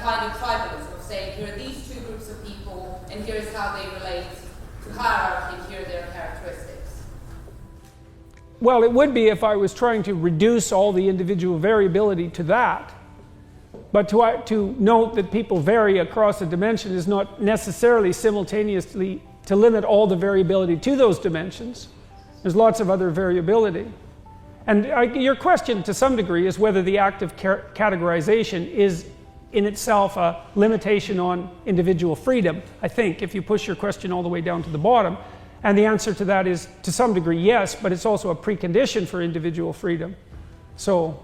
kind of tribalism of saying, here are these two groups of people, and here's how they relate to hierarchy, here are their characteristics? Well, it would be if I was trying to reduce all the individual variability to that. But to note that people vary across a dimension is not necessarily simultaneously to limit all the variability to those dimensions. There's lots of other variability. And your question to some degree is whether the act of categorization is in itself a limitation on individual freedom, I think, if you push your question all the way down to the bottom. And the answer to that is, to some degree, yes, but it's also a precondition for individual freedom. So,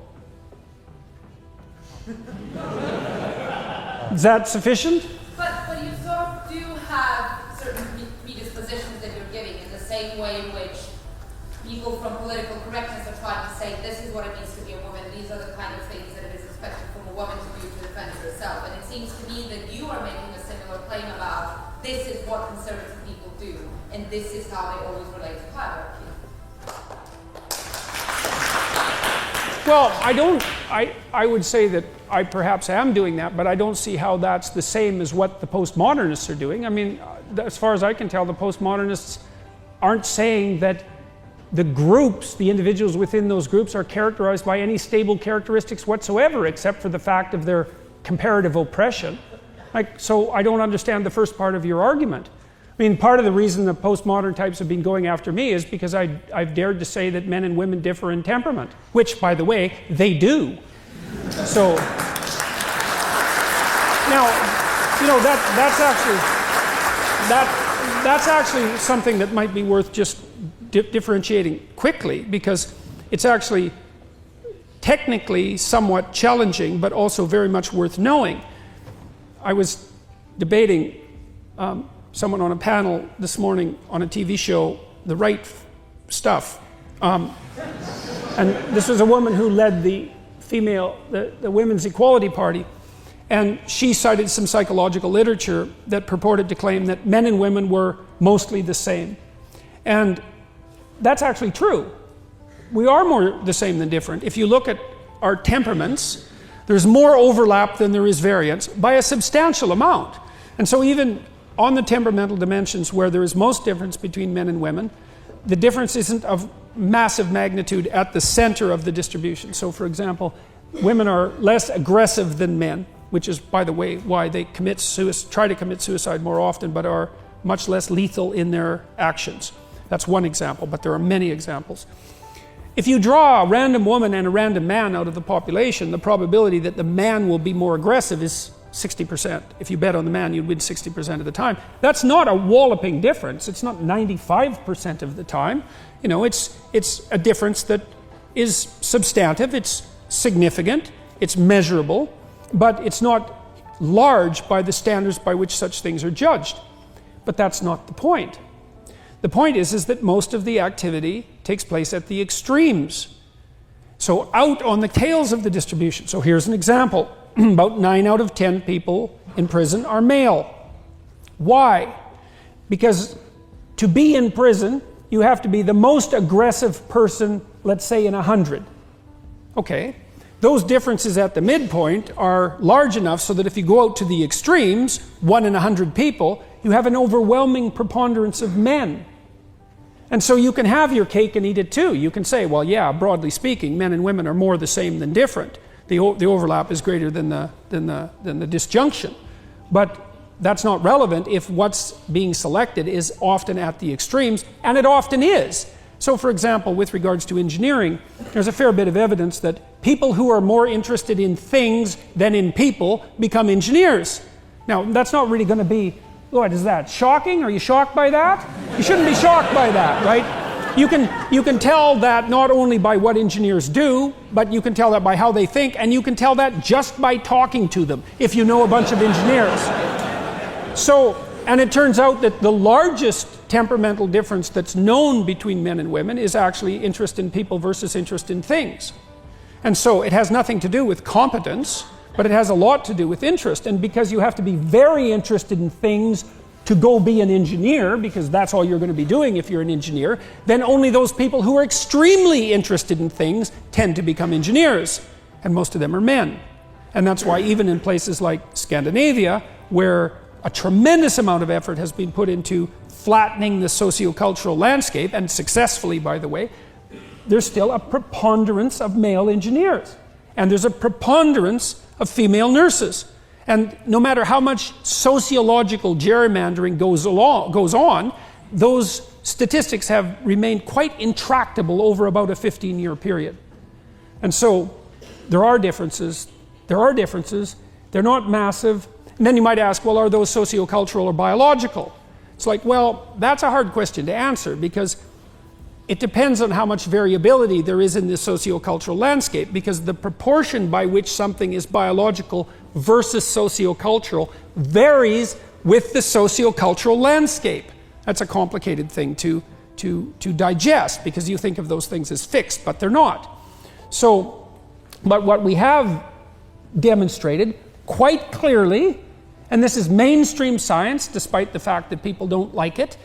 is that sufficient? But you sort of do have certain predispositions that you're giving in the same way in which people from political correctness are trying to say this is what it means to be a woman, these are the kind of things that it is expected from a woman to do to defend herself. And it seems to me that you are making a similar claim about this is what conservative people do, and this is how they always relate to hierarchy. Well, I would say that I perhaps am doing that, but I don't see how that's the same as what the postmodernists are doing. I mean, as far as I can tell, the postmodernists aren't saying that the groups, the individuals within those groups, are characterized by any stable characteristics whatsoever, except for the fact of their comparative oppression. So I don't understand the first part of your argument. I mean, part of the reason the postmodern types have been going after me is because I've dared to say that men and women differ in temperament, which, by the way, they do. So, now, you know, that's actually something that might be worth just differentiating quickly, because it's actually technically somewhat challenging, but also very much worth knowing. I was debating someone on a panel this morning on a TV show, The Right Stuff. And this was a woman who led the Women's Equality Party. And she cited some psychological literature that purported to claim that men and women were mostly the same. And that's actually true. We are more the same than different. If you look at our temperaments, there's more overlap than there is variance by a substantial amount. And so even on the temperamental dimensions where there is most difference between men and women, the difference isn't of massive magnitude at the center of the distribution. So for example, women are less aggressive than men, which is, by the way, why they try to commit suicide more often, but are much less lethal in their actions. That's one example, but there are many examples. If you draw a random woman and a random man out of the population, the probability that the man will be more aggressive is 60%. If you bet on the man, you'd win 60% of the time. That's not a walloping difference. It's not 95% of the time. You know, it's a difference that is substantive, it's significant, it's measurable, but it's not large by the standards by which such things are judged. But that's not the point. The point is that most of the activity takes place at the extremes. So out on the tails of the distribution. So here's an example. About 9 out of 10 people in prison are male. Why? Because to be in prison, you have to be the most aggressive person, let's say, in 100. Okay. Those differences at the midpoint are large enough so that if you go out to the extremes, 1 in 100 people, you have an overwhelming preponderance of men. And so you can have your cake and eat it too. You can say, well, yeah, broadly speaking, men and women are more the same than different. The overlap is greater than the disjunction. But that's not relevant if what's being selected is often at the extremes, and it often is. So for example, with regards to engineering, there's a fair bit of evidence that people who are more interested in things than in people become engineers. Now, that's not really going to be, what is that, shocking? Are you shocked by that? You shouldn't be shocked by that, right? You can tell that not only by what engineers do, but you can tell that by how they think, and you can tell that just by talking to them, if you know a bunch of engineers. So, and it turns out that the largest temperamental difference that's known between men and women is actually interest in people versus interest in things. And so it has nothing to do with competence, but it has a lot to do with interest. And because you have to be very interested in things to go be an engineer, because that's all you're going to be doing if you're an engineer, then only those people who are extremely interested in things tend to become engineers. And most of them are men. And that's why even in places like Scandinavia, where a tremendous amount of effort has been put into flattening the sociocultural landscape, and successfully, by the way, there's still a preponderance of male engineers. And there's a preponderance of female nurses. And no matter how much sociological gerrymandering goes on, those statistics have remained quite intractable over about a 15-year period. And so there are differences. They're not massive. And then you might ask, well, are those sociocultural or biological? It's like, well, that's a hard question to answer, because it depends on how much variability there is in the sociocultural landscape, because the proportion by which something is biological versus sociocultural varies with the sociocultural landscape. That's a complicated thing to digest, because you think of those things as fixed, but they're not. So, but what we have demonstrated quite clearly, and this is mainstream science, despite the fact that people don't like it,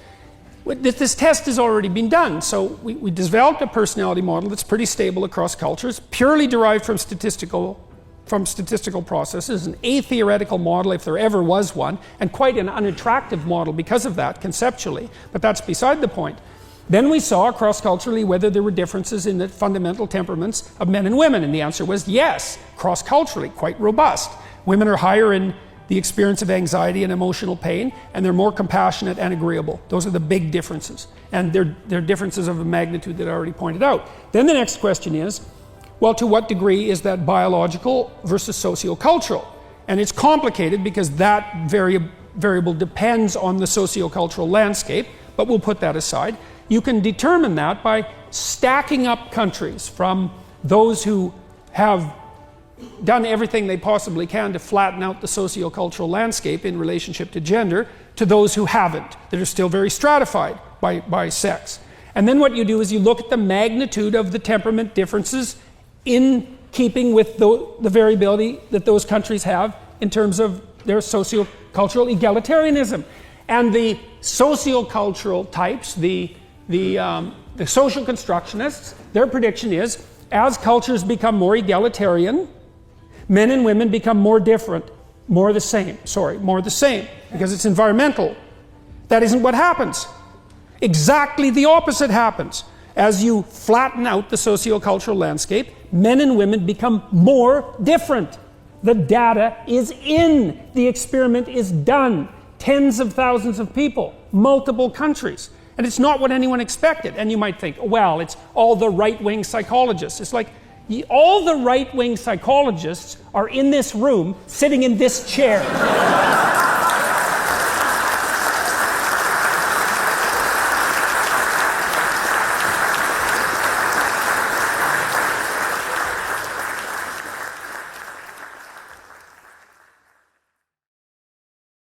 this test has already been done. So we developed a personality model that's pretty stable across cultures, purely derived from statistical processes, an atheoretical model if there ever was one, and quite an unattractive model because of that, conceptually, but that's beside the point. Then we saw cross-culturally whether there were differences in the fundamental temperaments of men and women, and the answer was yes, cross-culturally, quite robust. Women are higher in the experience of anxiety and emotional pain, and they're more compassionate and agreeable. Those are the big differences. And they're differences of a magnitude that I already pointed out. Then the next question is, well, to what degree is that biological versus sociocultural? And it's complicated because that variable depends on the sociocultural landscape, but we'll put that aside. You can determine that by stacking up countries from those who have done everything they possibly can to flatten out the sociocultural landscape in relationship to gender, to those who haven't, that are still very stratified by sex. And then what you do is you look at the magnitude of the temperament differences in keeping with the variability that those countries have in terms of their sociocultural egalitarianism. And the sociocultural types, the social constructionists, their prediction is, as cultures become more egalitarian, men and women become more different, more the same, because it's environmental. That isn't what happens. Exactly the opposite happens. As you flatten out the sociocultural landscape, men and women become more different. The data is in. The experiment is done. Tens of thousands of people, multiple countries. And it's not what anyone expected. And you might think, well, it's all the right-wing psychologists. It's like, all the right-wing psychologists are in this room, sitting in this chair.